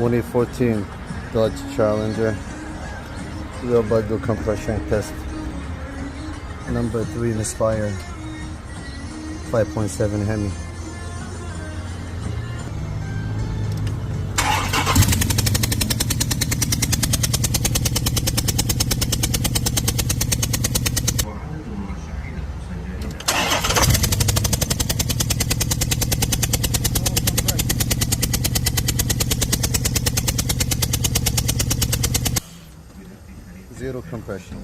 2014 Dodge Challenger real bundle compression test. Number 3 misfire 5.7 HEMI. Zero compression.